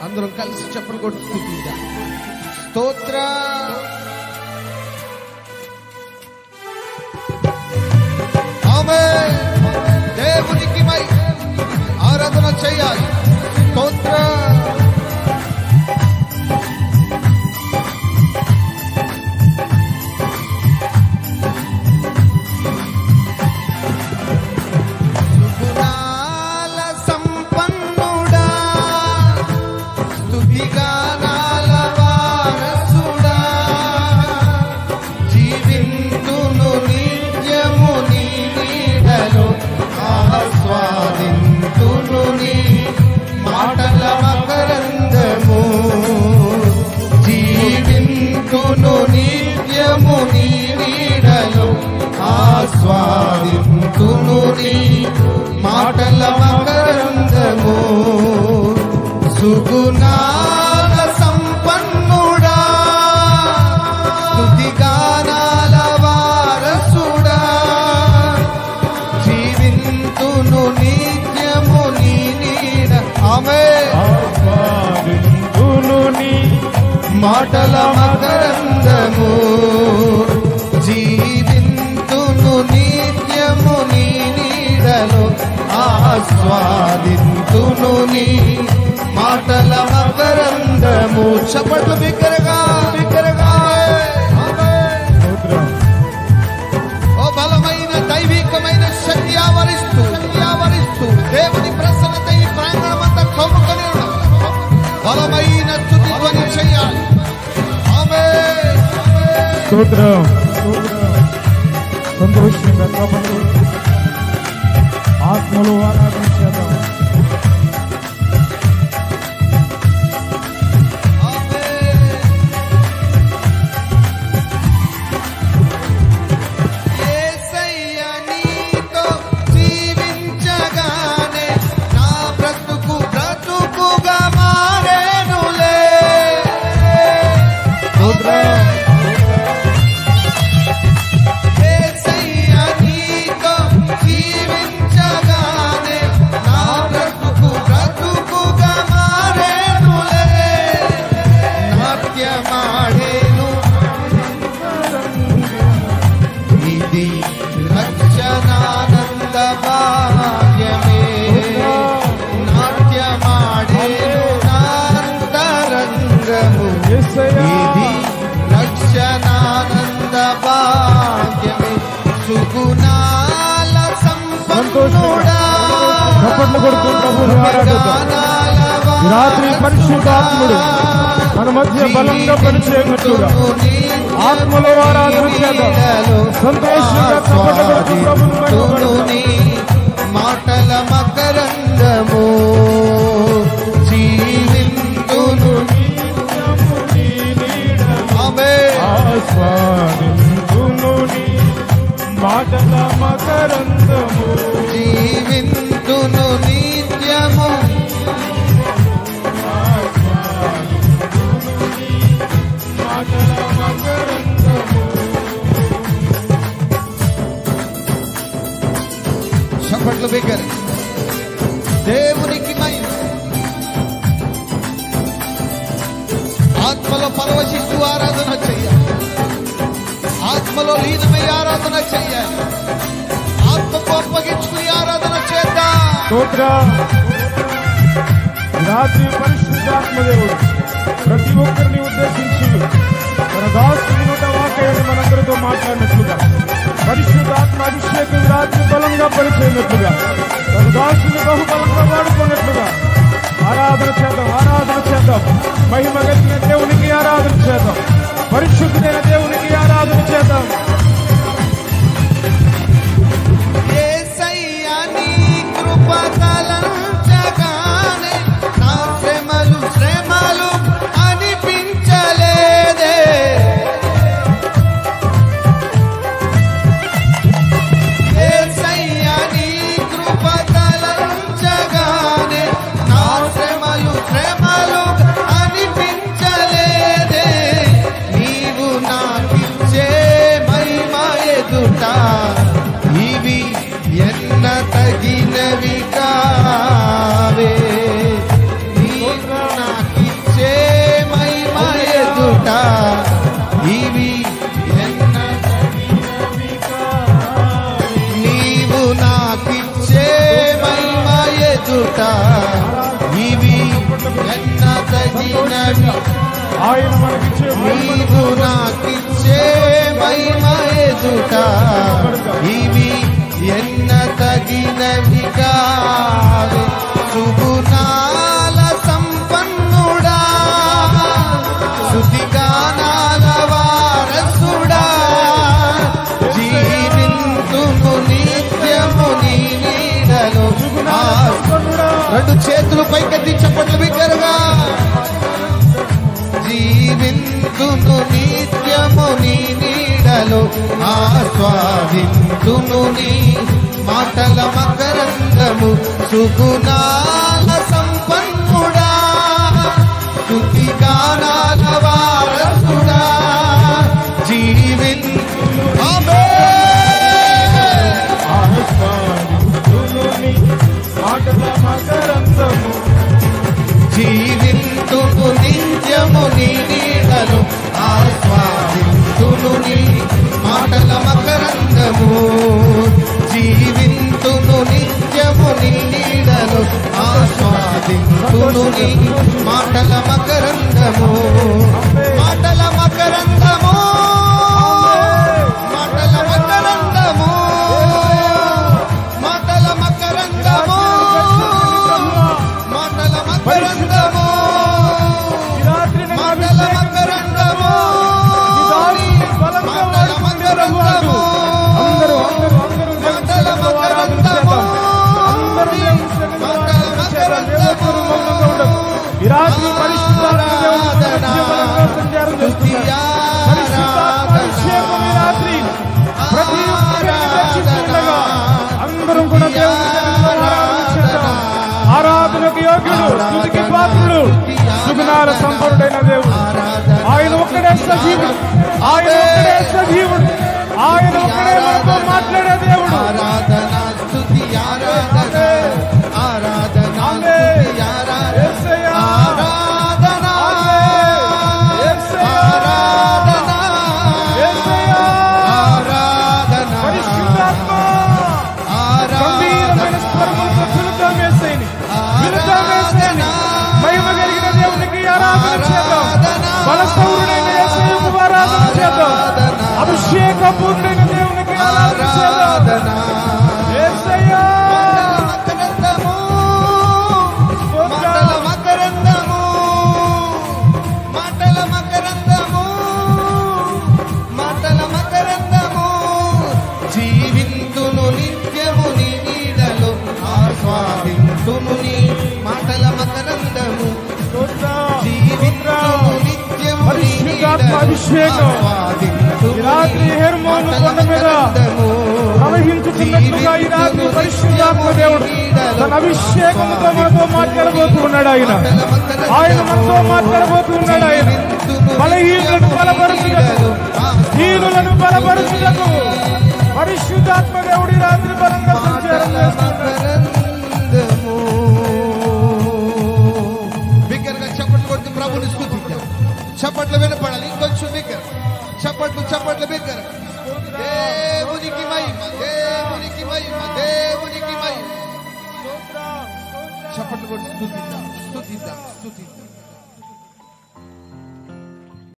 అందరం కలిసి చప్పట్లు కొట్టి స్తుతిద్దాం. స్తోత్రం. ఆమేన్. దేవునికి ఆరాధన చేయాలి. స్తోత్రం. మాటల మకరందము సుగుణాల సంపన్నుడా స్తుతిగానాల వారసుడా జీవింతును నిత్యము నీ నీడ. ఆమేన్. మాటల మకరందము జీవింతును నిత్యము నీ నీడలో ఆస్వాదింతును నీ మాటల మకరందము. చప్పట్లు బిగ్గరగా బిగ్గరగా. ఓ బలమైన దైవికమైన శక్తి ఆవరిస్తూ దేవుని ప్రసన్నత ఈ ప్రాంగణమంతా కమ్ముకొని బలమైన స్తుతి ధ్వని చేయాలి. ఆమేన్. స్తోత్రం. సంతోషంగా చప్పట్లు ఆత్మలో ఆరాధన చేద్దాం. రక్షణానంద భాగ్యమే సుగుణాల సంపన్నుడా. రాత్రి పరిశుద్ధాత్ముడు మన మధ్య బలంగా పనిచేయనట్లుగా ఆత్మలో ఆరాధన చేద్దాం. సంతోషంగా మాటల మకరందము జీవింతును మాటల మకరందము జీవింతును నిత్యము మాటల మకరందము. చప్పట్లు బిగ్గర. దేవునికి మహిమ. ఆత్మలో పరవశిస్తూ ఆరాధన చెయ్యాలి. ఆత్మలో లీనమై ఆరాధన చెయ్యాలి. ఆత్మకు అప్పగించుకుని ఆరాధన చేద్దాం. రాత్రి పరిశుద్ధాత్మదేవుడు ప్రతి ఒక్కరిని ఉద్దేశించి తన దాసుని నోట వాక్యాన్ని మనందరితో మాట్లాడినట్లుగా పరిశుద్ధాత్మ అభిషేకం రాత్రి బలంగా పనిచేయనట్లుగా తన దాసుని బహుబలంగా వాడుకున్నట్లుగా ఆరాధన చేద్దాం. మహిమ కలిగిన దేవునికి ఆరాధన చేద్దాం. పరిశుద్ధుడైన దేవునికి ఆరాధన చేద్దాం. యేసయ్యా నీ కృప తలంచగానే నా శ్రమలు అనిపించలేదే. యేసయ్యా నీ కృప తలంచగానే నా శ్రమలు అనిపించలేదే. నీవు నాకిచ్చే మహిమ ఎదుట ఇవి ఎన్న తగినవి కావే. నీవు నాకి ఆయన మనకిచ్చే నీవు నాకిచ్చే మహిమ ఎదుట ఇవి ఎన్న తగినవి కాదు. సుగుణాల సంపన్నుడా, శృతిగానాల వారసుడా, జీవింతును నిత్యము నీ నీడలో. రెండు చేతులు పైకెత్తి చప్పట్లు బిగ్గరగా. జీవింతును నిత్యము నీ నీడలో, ఆస్వాదింతును నీ మాటల మకరందము. సుగుణాల సంపన్నుడా, స్తుతిగానాల వారసుడా, జీవింతును ఆస్వాదింతును నీ మాటల మకరందము. జీవింతును నిత్యము నీ నీడలో, ఆస్వాదింతును నీ మాటల మకరందము. జీవింతును నిత్యము నీ నీడలో, ఆస్వాదింతును నీ మాటల మకరందము. మాటల మకరందము, మాటల మకరందము, మాటల మకరందము, మాటల మకరందము, మాటల మకరందము, మాటల మకరందము, మాటల మకరందము, ఈ రాత్రి సంచారం రాత్రి ప్రతి అందరం కూడా ఆరాధనకు యోగ్యుడు, స్తుతికి పాత్రుడు, సుగుణాల సంపన్నుడైన దేవుడు. ఆయన ఒక్కడే సజీవుడు, ఆయన ఒక్కడే సజీవుడు, ఆయన ఒక్కడే మనతో మాట్లాడే దేవుడు. ఆరాధన స్తుతి ఆరాధన ఆరాధన మహిమ కలిగిన దేవునికి ఆరాధన చేద్దాం. బలసౌరుడైన యేసయ్యకు ఆరాధన చేద్దాం. అభిషేక పూర్ణైన దేవునికి ఆరాధన చేద్దాం. యేసయ్యా మాటల మకరందము, మాటల మకరందము, మాటల మకరందము. జీవింతును నిత్యము నీ నీడలో, ఆస్వాదింతును నీ మాటల మకరందము. జీవింతును నిత్యము నీ నీడలో, ఆస్వాదింతును రాత్రి హెర్మోను కొండ మీద ప్రవహించుతున్నట్లుగా ఈ రాత్రి పరిశుద్ధాత్మ దేవుడు తన అభిషేకంతో మనతో మాట్లాడబోతూ ఉన్నాడు. ఆయన మనతో మాట్లాడబోతూ ఉన్నాడు. ఆయన బలహీనులను బలపరుచుటకు, హీనులను బలపరుచుటకు పరిశుద్ధాత్మ దేవుడి రాత్రి బలంగా సంచారం చేస్తున్నాడు. బిగ్గరగా చప్పట్లు కొడుతూ ప్రభుని స్తుతిద్దాం. చప్పట్లు వినపడాలి, ఇంకొంచెం బిగ్గర చప్పట్లు, చప్పట్లు బిగ్గర. దేవునికి మహిమ, దేవునికి మహిమ, దేవునికి మహిమ. చప్పట్లు కొడుతూ స్తుతిద్దాం, స్తుతిద్దాం, స్తుతిద్దాం.